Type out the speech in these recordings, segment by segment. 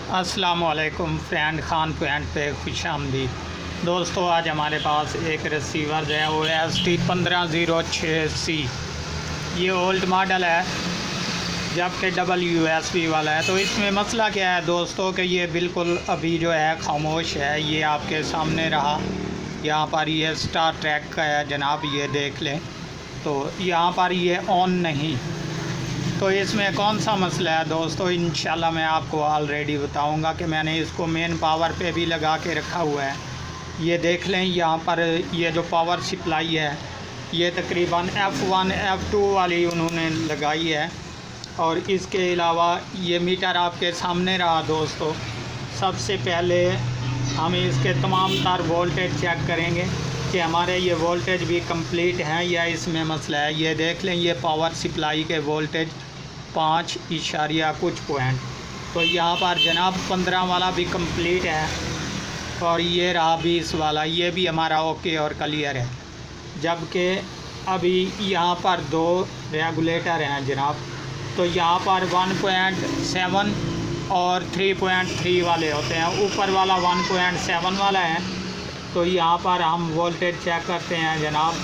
अस्सलामुअलैकुम friend, Khan point पे खुश आमदीद। दोस्तों, आज हमारे पास एक रिसीवर है OST 1506C। ये ओल्ड मॉडल है जबकि डबल USB वाला है। तो इसमें मसला क्या है दोस्तों कि ये बिल्कुल अभी जो है खामोश है। ये आपके सामने रहा, यहाँ पर ये स्टार ट्रैक का है जनाब, ये देख लें। तो यहाँ पर ये ऑन नहीं। तो इसमें कौन सा मसला है दोस्तों, इंशाल्लाह मैं आपको ऑलरेडी बताऊंगा कि मैंने इसको मेन पावर पे भी लगा के रखा हुआ है। ये देख लें, यहाँ पर ये जो पावर सप्लाई है ये तकरीबन F1 F2 वाली उन्होंने लगाई है। और इसके अलावा ये मीटर आपके सामने रहा दोस्तों। सबसे पहले हम इसके तमाम तार वोल्टेज चेक करेंगे कि हमारे ये वोल्टेज भी कंप्लीट हैं या इसमें मसला है। ये देख लें, ये पावर सप्लाई के वोल्टेज 5 इशारिया कुछ पॉइंट। तो यहाँ पर जनाब 15 वाला भी कंप्लीट है और ये रहा 20 वाला, ये भी हमारा ओके और क्लियर है। जबकि अभी यहाँ पर 2 रेगुलेटर हैं जनाब। तो यहाँ पर 1.7 और 3.3 वाले होते हैं। ऊपर वाला 1.7 वाला है। तो यहाँ पर हम वोल्टेज चेक करते हैं जनाब।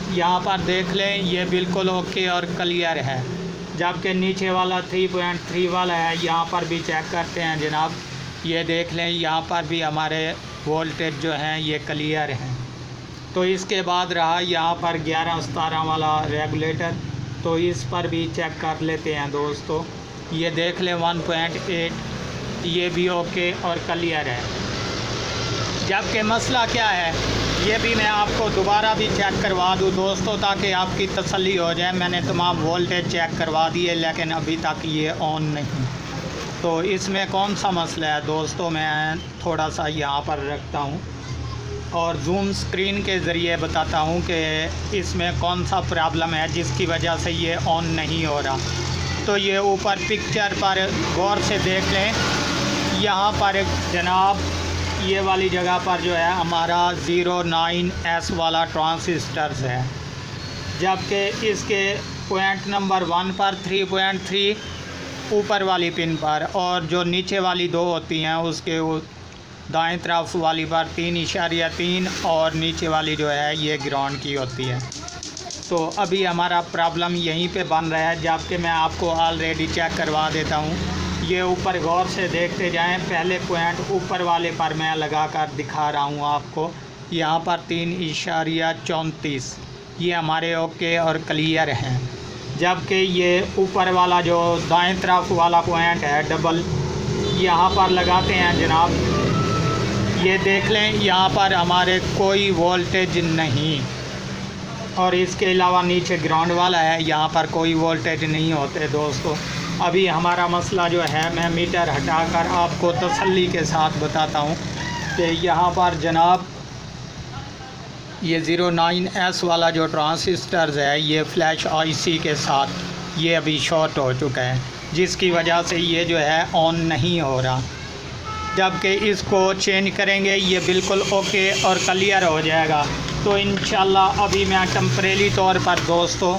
यहाँ पर देख लें, ये बिल्कुल ओके और क्लियर है। जबकि नीचे वाला 3.3 वाला है, यहाँ पर भी चेक करते हैं जनाब। ये देख लें, यहाँ पर भी हमारे वोल्टेज जो हैं ये क्लियर हैं। तो इसके बाद रहा यहाँ पर 11-17 वाला रेगुलेटर। तो इस पर भी चेक कर लेते हैं दोस्तों। ये देख लें 1.8, ये भी ओके और क्लियर है। जबकि मसला क्या है ये भी मैं आपको दोबारा भी चेक करवा दूं दोस्तों, ताकि आपकी तसल्ली हो जाए। मैंने तमाम वोल्टेज चेक करवा दिए लेकिन अभी तक ये ऑन नहीं। तो इसमें कौन सा मसला है दोस्तों, मैं थोड़ा सा यहाँ पर रखता हूँ और जूम स्क्रीन के ज़रिए बताता हूँ कि इसमें कौन सा प्रॉब्लम है जिसकी वजह से ये ऑन नहीं हो रहा। तो ये ऊपर पिक्चर पर गौर से देख लें, यहाँ पर जनाब ये वाली जगह पर जो है हमारा 09S वाला ट्रांसिस्टर्स है। जबकि इसके पॉइंट नंबर 1 पर 3.3 ऊपर वाली पिन पर, और जो नीचे वाली 2 होती हैं उसके दाएं तरफ वाली पर 3.3 और नीचे वाली जो है ये ग्राउंड की होती है। तो अभी हमारा प्रॉब्लम यहीं पे बन रहा है। जबकि मैं आपको ऑलरेडी चेक करवा देता हूँ। ये ऊपर गौर से देखते जाएं। पहले पॉइंट ऊपर वाले पर मैं लगाकर दिखा रहा हूँ आपको। यहाँ पर 3.34 ये हमारे ओके और क्लियर हैं। जबकि ये ऊपर वाला जो दाएं तरफ वाला पॉइंट है डबल, यहाँ पर लगाते हैं जनाब। ये देख लें, यहाँ पर हमारे कोई वोल्टेज नहीं। और इसके अलावा नीचे ग्राउंड वाला है, यहाँ पर कोई वोल्टेज नहीं होते दोस्तों। अभी हमारा मसला जो है, मैं मीटर हटाकर आपको तसल्ली के साथ बताता हूँ कि यहाँ पर जनाब ये 09S वाला जो ट्रांसिस्टर्स है ये फ्लैश IC के साथ ये अभी शॉर्ट हो चुका है, जिसकी वजह से ये जो है ऑन नहीं हो रहा। जबकि इसको चेंज करेंगे ये बिल्कुल ओके और क्लियर हो जाएगा। तो इंशाल्लाह अभी मैं टेम्परेरी तौर पर दोस्तों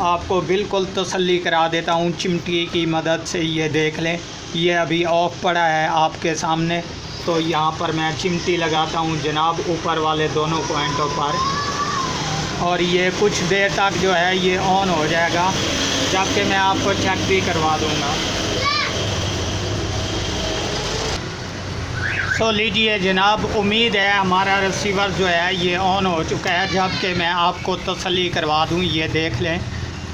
आपको बिल्कुल तसल्ली करा देता हूँ चिमटी की मदद से। ये देख लें, ये अभी ऑफ पड़ा है आपके सामने। तो यहाँ पर मैं चिमटी लगाता हूँ जनाब ऊपर वाले दोनों पॉइंटों पर, और ये कुछ देर तक जो है ये ऑन हो जाएगा। जबकि मैं आपको चेक भी करवा दूँगा। तो लीजिए जनाब, उम्मीद है हमारा रिसीवर जो है ये ऑन हो चुका है। जबकि मैं आपको तसल्ली करवा दूँ, ये देख लें,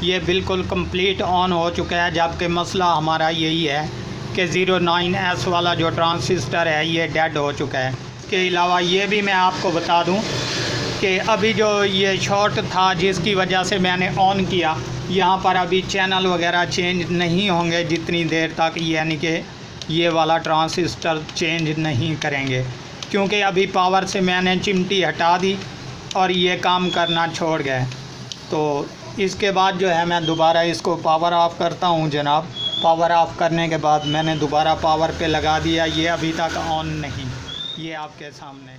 ये बिल्कुल कंप्लीट ऑन हो चुका है। जबकि मसला हमारा यही है कि 09S वाला जो ट्रांसिस्टर है ये डेड हो चुका है। इसके अलावा ये भी मैं आपको बता दूं कि अभी जो ये शॉर्ट था जिसकी वजह से मैंने ऑन किया, यहाँ पर अभी चैनल वगैरह चेंज नहीं होंगे जितनी देर तक यानी कि ये वाला ट्रांसिस्टर चेंज नहीं करेंगे, क्योंकि अभी पावर से मैंने चिमटी हटा दी और ये काम करना छोड़ गए। तो इसके बाद जो है मैं दोबारा इसको पावर ऑफ़ करता हूँ जनाब। पावर ऑफ़ करने के बाद मैंने दोबारा पावर पे लगा दिया, ये अभी तक ऑन नहीं, ये आपके सामने।